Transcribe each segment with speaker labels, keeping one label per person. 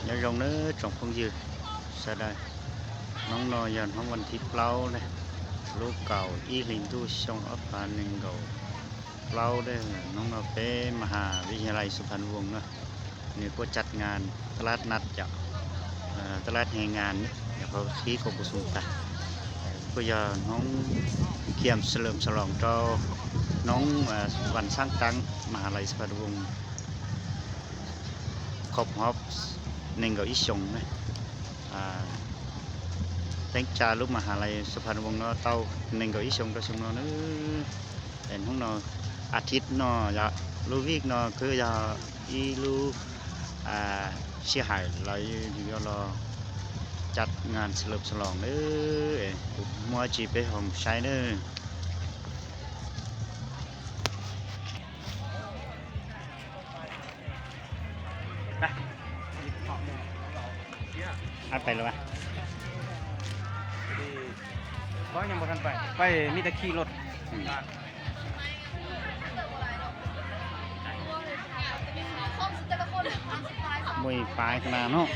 Speaker 1: nhớ rong nữa trồng không dư sao đây nóng nò dần không còn thịt lau này lúa cầu y hình tu sông ấp hà nên cầu lau đây nóng nò bé mà hàวิทยาลัยสุพรรณวงศ์นะนี่ก็จัดงานตลาดนัดจากตลาดแห่งงานนี่เดี๋ยวเขาที่กบสุนทรก็จะน้องเขียมเฉลิมฉลองเจ้าน้องวันสร้างตังมหาลัยสุพรรณวงศ์ครบรอบหนึ่งกับอีสงนะตั้งใจลูกมหาลัยสุพรรณวงศ์เนาะเต้าหนึ่งกับอีสงก็สมเนาะนึเห็นห้องเนาะอาทิตย์เนาะอย่าลูวิกเนาะคืออย่าอีลูเสียหายอะไรอยู่รอจัดงานเฉลิมฉลองเด้อมัวจีไปหอมใช้เด้อไปแล้ววะ
Speaker 2: ก็ยังบ่ทันไปมีแต่ขี่รถ
Speaker 1: มวยปลายขนาดเนาะ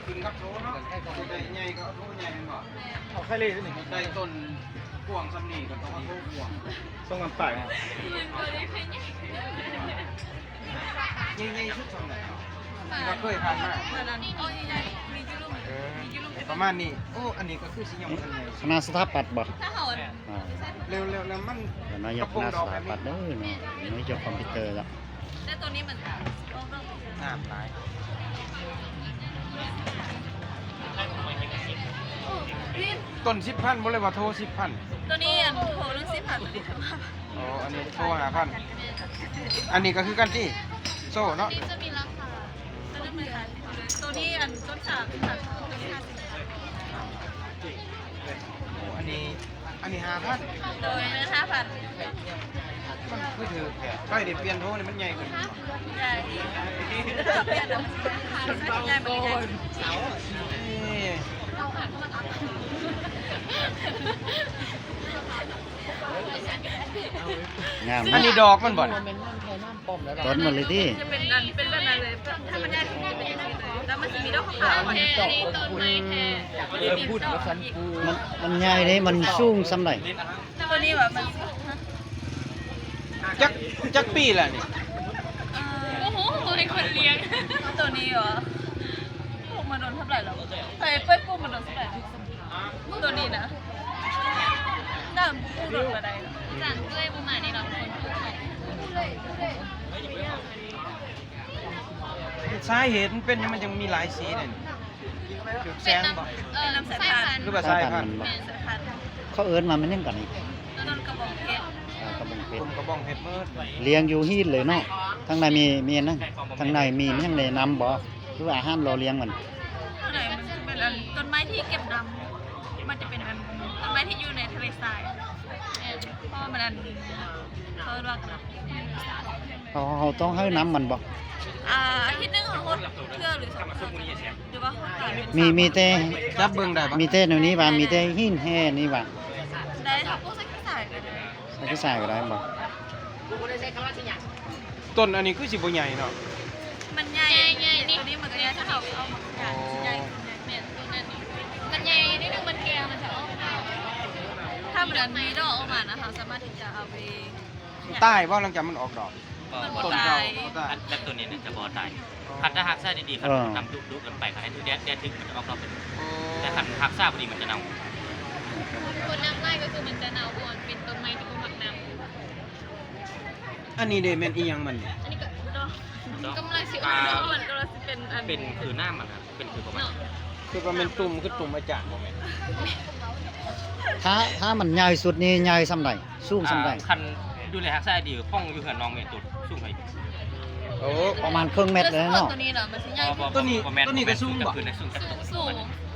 Speaker 2: ขึ้นกับโถเนาะได้ใหญ่ก็โถใหญ่บ่เอาไข่เล่นี่ได้ต้นกวางซ้ำนี่ก็ต้องเอาโถกวางต้องกันไปใหญ่ๆชุดสองไหนก็เคยผ่านมาประมาณนี้โอ้อันนี้ก็คือสิยังบ่ทันใหญ่
Speaker 1: คณะสถาปัตย์บ่
Speaker 2: เร็วแล้วมัน
Speaker 1: น้อยยกคณะสถาปัตย์เด้อเนาะน้อยยกคอมพิวเตอร์แล้ว
Speaker 3: แต่ตัวนี้มัน
Speaker 2: งามหลายต้น10,000บ่เลยว่าโทร10,000
Speaker 3: ตัวนี้อันโหเรื่อง10,000
Speaker 2: อ๋ออันนี้โทร5,000อันนี้ก็คือกันที่โซ่เนาะ
Speaker 3: นี่จะมีราคาตัวนี้อันต้น3ตัวนี้50
Speaker 2: โอ้อันนี้5,000
Speaker 3: โดย5,000
Speaker 2: มันคือถือแค่ใกล้ได้เปลี่ยนโทรนี่มันใหญ่ขึ้น
Speaker 3: ใหญ่เปลี่ยนแล้วมันใหญ่ไปเลย
Speaker 1: งาม
Speaker 2: อันนี้ดอกมันบ่
Speaker 1: ต้นมันเลยที่
Speaker 3: จะเป็นแบบนั้นเลยถ้ามันใหญ่ขึ้นเป็นอย่างนี้เลยแล้วมันจะมีดอกขาวๆนี่ต้นไม้แท้พูดว่าสันปู
Speaker 1: มันใหญ่เลยมันสูงสำไหน
Speaker 3: ตัวนี้แบบมัน
Speaker 2: จักปีแหละนี่
Speaker 3: โอ้โหเป็นคนเลี้ยงตัวนี้เหรอปลูกมาโดนเท่าไหร่แล้วเคยปลูกมาโดนเท่าไหร่ตัวนี้นะน่าปลูกโดนมาได้สั่งด้วยประมาณนี้เราคน
Speaker 2: สาเหตุมันเป็นมันยังมีหลายสีเนี่ยจุดแสงบ่
Speaker 3: น้ำสายพันธุ์
Speaker 2: หรือว่าสายพันธุ์
Speaker 1: เขาเอิ้นมามันยังกันอีก
Speaker 3: ต้นกระบอกเพชร
Speaker 2: กระบองเพชรมืด
Speaker 1: เลี้ยงอยู่ฮีดเลยเนาะทางในมีนะทางในมีมันยังในน้ำบ่หรือว่าอาหารรอเลี้ยงมัน
Speaker 3: ข้างในมันเป็นต้นไม้ที่เก็บน้ำมันจะเป็นต้นไม้ที่อยู่ในทะเลทรายเพราะมันเขาเรียกนะ
Speaker 1: เขาต้องให้น้ำมันบ่
Speaker 3: อาทิตย์นึงเขาเพื่อหรือ2 ครั้งหรือว่าเขาขาย
Speaker 1: มีแต่
Speaker 2: จับเบิ่งได้
Speaker 1: มีแต่แนวนี้ว่ามีแต่หินแห่นี่ว่า
Speaker 3: ได้ถ้าพวกใส่กระสายก็ได้
Speaker 1: ใส่ก็ได้บ่
Speaker 2: ต้นอันนี้คือสิบ่ใหญ่เนาะ
Speaker 3: มันใหญ่นี่ตัวนี้มันก็ใหญ่ถ้าเขาเอามาใหญ่เนี่ยตัวนั้นมันใหญ่นิดนึงมันแก่มันจะออกถ้ามันมีดอกออกมานะคะสามารถที่จะเอาไป
Speaker 2: ใต้ว่าหลังจากมันออกดอก
Speaker 3: ต้นเก่า
Speaker 4: และตัวนี้จะบ่ตายคันถ้าหักซ่าดีๆคันนำดุกันไปคันให้แดดถึงมันจะออกดอกเป็นแต่คันหักซ่าพอดีมันจะเน่า
Speaker 3: คนน้ำไร่ก็คือมันจะเน่าก่อนเป็นต้นไม้ที่มันหมักน้
Speaker 2: ำอันนี้เดแม่นอีหยังมัน
Speaker 3: อันนี้ก็ดอกกำลังสิออกมันกำลังสิ
Speaker 4: เป็นคือหน้ามันครับเป็นคือประมาณ
Speaker 2: คือว่ามันตุ่มคือตุ่มอาจารย์บ่แม่น
Speaker 1: ถ้ามันใหญ่สุดนี่ใหญ่ส่ำใดสูงส่ำใด
Speaker 4: คันดูแลหักซ่าดีห้องอยู่เหือนน้องเมตุดสูงไป
Speaker 2: โอ้
Speaker 1: ประมาณครึ่งเมตรเลยเนาะ
Speaker 3: ตัวนี้เหรอมันสิใหญ่
Speaker 2: ตัวนี้ก็สูงบ่
Speaker 3: สูง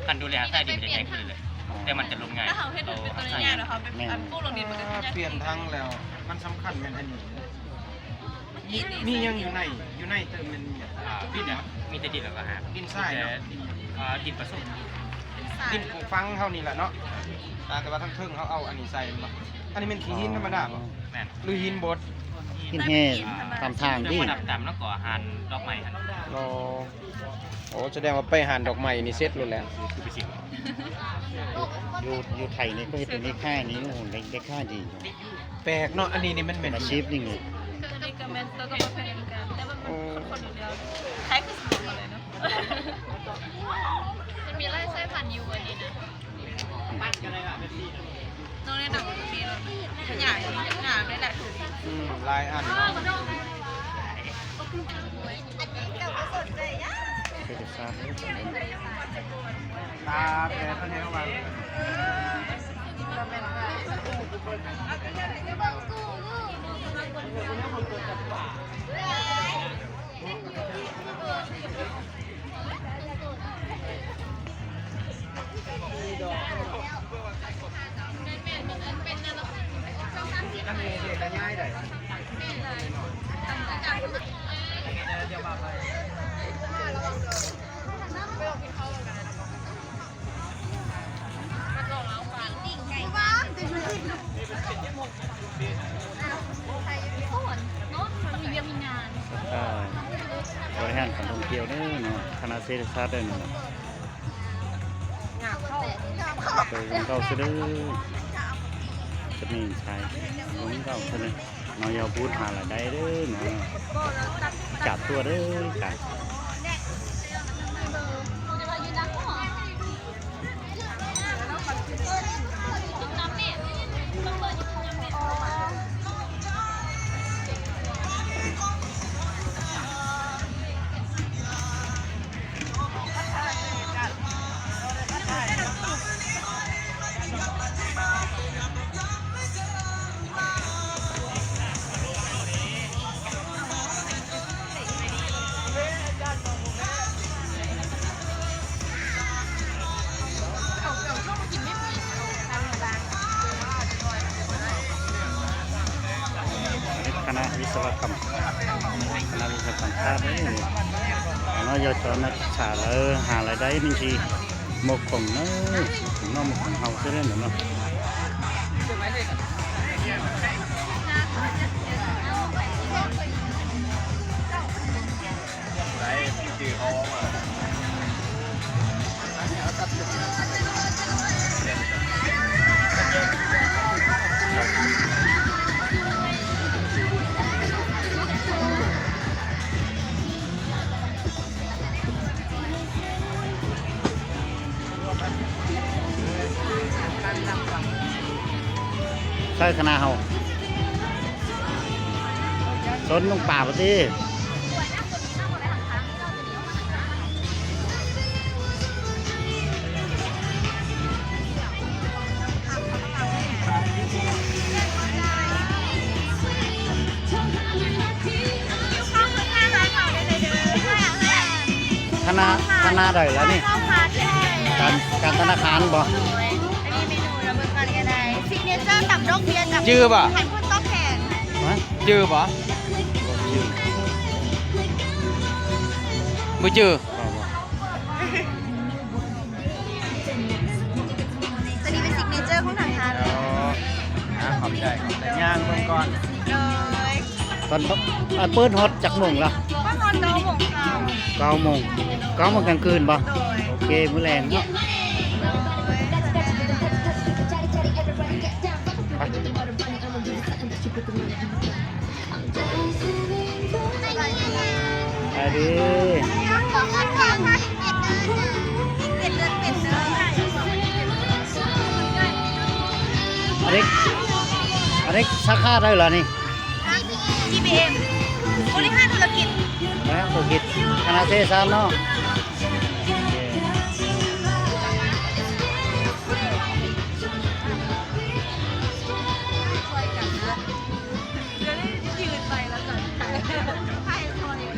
Speaker 4: คันดูแลหักซ่าดีมันจะใหญ่ขึ้นเลยแต่มันจะลงง่าย
Speaker 3: ถ้าเขาให้ดูเป็นตัวใหญ่แล้วเขาเป็นปลูกลงดินมันก็จะ
Speaker 2: เปลี่ยนทางแล้วมันสำคัญแม่นอันนี้มียังอยู่ในเติมมัน
Speaker 4: ดินมีแต่ดินแล้วก็หา
Speaker 2: ดินทราย
Speaker 4: ดินผสม
Speaker 3: ท
Speaker 2: ดินปลูกฟังเท่านี้แหละเนาะแต่ว่าทั้งเทิงเขาเอาอันนี้ใส่เนาะอันนี้เป็นขี้หินธรรมดาป่ะ
Speaker 4: แม่น
Speaker 2: หรือหินบด
Speaker 1: กินแห่ตามทาง
Speaker 4: เรื่อง
Speaker 1: ที่
Speaker 4: ประดับตามแล้วก็อาหารดอกไม้หัน
Speaker 2: โอ้แสดงว่าไปหานดอกไม้นี่เซ็ตเลยแหละ
Speaker 4: คือไปสิ
Speaker 1: อยู่ไทยนี่ก็เป็นได้ค่านี้โอ้โหได้ค่าดี
Speaker 2: แปลกเนาะอันนี้นี่มัน
Speaker 1: เป็
Speaker 2: เป็น น
Speaker 1: อาชีพนี่ไง
Speaker 3: ตัวนี้กับแมนตัวก็มาเป็นกันแต่ว่ามันคนอยู่เดียวคล้ายคือสนุกเลยเนาะมันมีไล่ไส้พันธุ์อยู่อันนี้นะน้องเนี่ยดับมีรถขยายหนาได้แหละถูก
Speaker 2: ลายอัน
Speaker 1: คือจะทราบ
Speaker 2: ตาแปลเท่านี้เข้ามา
Speaker 1: บริหารการท่องเที่ยวเด้อเนาะคณะเศรษฐศาสตร์เด้อเนาะเคยเก่าซะเด้อจะมีชายลงเก่าซะเด้อเนาะอย่าพูดหารายได้เด้อเนาะจับตัวเด้อจับคณะวิศวกรรมคณะวิศวกรรมศาสตร์นี่เนาะยอดนักศึกษาแล้วหารายได้บางทีหมกของเนาะหมกของเฮาซะเด้อเนาะ ใช่คณะเฮาต้นลงป่าปะติคณะใดแล้วนี่การธนาคารบ่
Speaker 3: ซิกเนเจอร์ตับดอกเบี้ยกับ
Speaker 2: จื้อป่ะ
Speaker 3: ไข่พุ่นต๊อกแขน
Speaker 1: ฮะ
Speaker 2: จื้อป่ะบ่จื้อ
Speaker 3: ตัวนี้เป็นซิกเนเจอร์ของทางร้านเลย
Speaker 2: ขอบใจย่างเบิ่งก่อน
Speaker 3: เลย
Speaker 1: ตอนเปิดฮอตจักโมงละ
Speaker 3: ป้านอนโดหมงเขา
Speaker 1: 9 โมง9 โมงกลางคืนบ่
Speaker 3: โดย
Speaker 1: โอเคมื้อแรงเนาะไปดิ อันนี้สาขาได้เหรอนี่
Speaker 3: GBM บริหารธุรกิจ
Speaker 1: แล้วธุรกิจคณะเทศศาสตร์เนาะ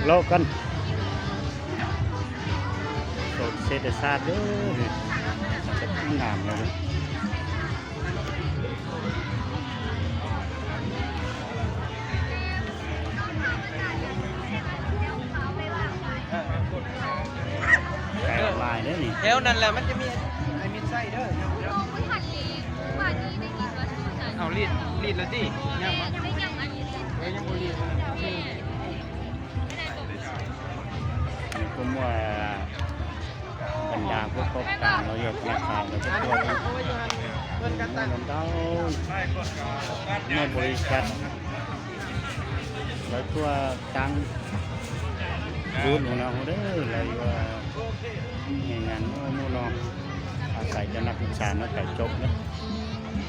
Speaker 1: โลกกันโซนเศรษฐศาสตร์เด้อจะงามเลยไก่ออนไลน์เด้อนี่
Speaker 2: แถวนั้นแหละมันจะมี เด้อเอารีดแล้วดิยังมั้ยยังบ่รีด
Speaker 1: ผมว่าบรรดาผู้ประกอบการเราอยากธนาคารเราจะตัวนี้เราต้องในบริษัทแล้วตัวตั้งบูธของเราเด้อเลยว่าอย่างนั้นนู่นเนาะอาศัยจะนักศึกษาเนาะแต่จบเนาะ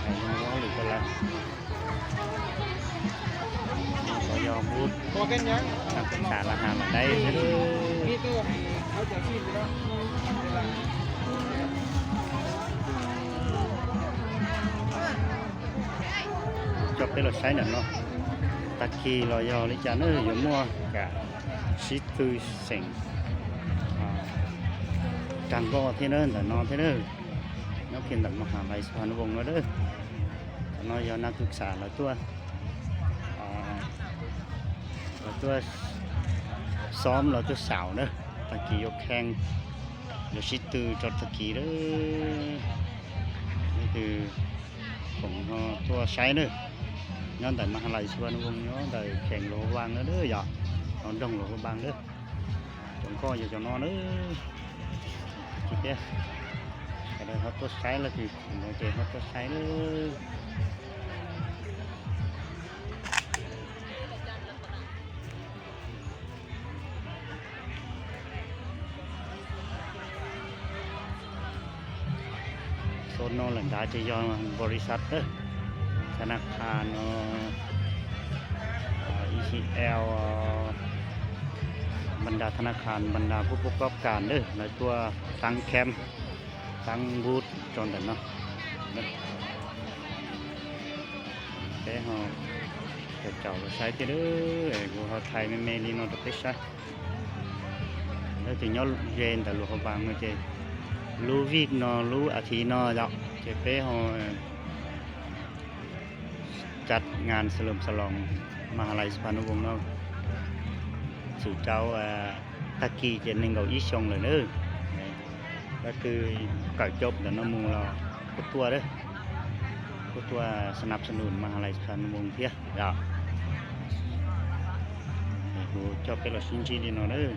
Speaker 1: แต่ยังร้องหรือก็แล้วก็ยอมบูธ
Speaker 2: บ่เป็นหยัง
Speaker 1: นักศึกษาราคามาได้เด้อ
Speaker 2: นี่ตัวเขาจะชิมไปแล้ว
Speaker 1: จบได้รถใช้นั่นเนาะตะกี้รอยอลิจานเอ้ยอยู่มั่วกะชิตุเซ็งจังก็ที่นั่นแต่นอนที่นั่นนักเรียนแบบมหาลัยสุพรรณวงศ์แล้วเด้อน้อยยอนักศึกษาแล้วตัวแล้วตัวซ้อมเราตัวสาวเด้อตะกี้ยกแข้งเดี๋ยวชิตุจดตะกี้เด้อนี่คือของตัวใช้เด้อย้อนแต่มหาลัยสุวรรณวงศ์ย้อนแต่แข่งโลบางเด้ออย่าเอาดงโลบางเด้อจงก็อย่าจะนอนเด้อคิดเด้อแต่ได้เขาตัวใช้แล้วthìโอเคเขาตัวใช้เด้อโซนนอนหลังได้จะย้อนบริษัทเด้อธนาคาร ECL บรรดาธนาคารบรรดาผู้ประกอบการเด้อในตัวตั้งแคมป์ตั้งบูธจนแต่เนาะแต่เฮาจะเจ้าใช้ที่เด้อกูเฮาไทยไม่ลีโนตไปใช้แล้วถึงย้อนเรียนแต่ลูกเขาบางไม่ใช่รู้วิกเนาะรู้อาทิตย์เนาะจ้ะเจะไปเฮาจัดงานเฉลิมฉลองมหาลัยสุพรรณวงศ์เนาะสู่เจ้าตะกี้เจนหนึ่งเราอีชงเลยเด้อก็คือก่อนจบเดี๋ยวน้ำมูเราก็ตัวเด้อก็ตัวสนับสนุนมหาลัยสุพรรณวงศ์เพี้ยจ้ะกูจบไปแล้วชิ้นๆดีเนาะเด้อ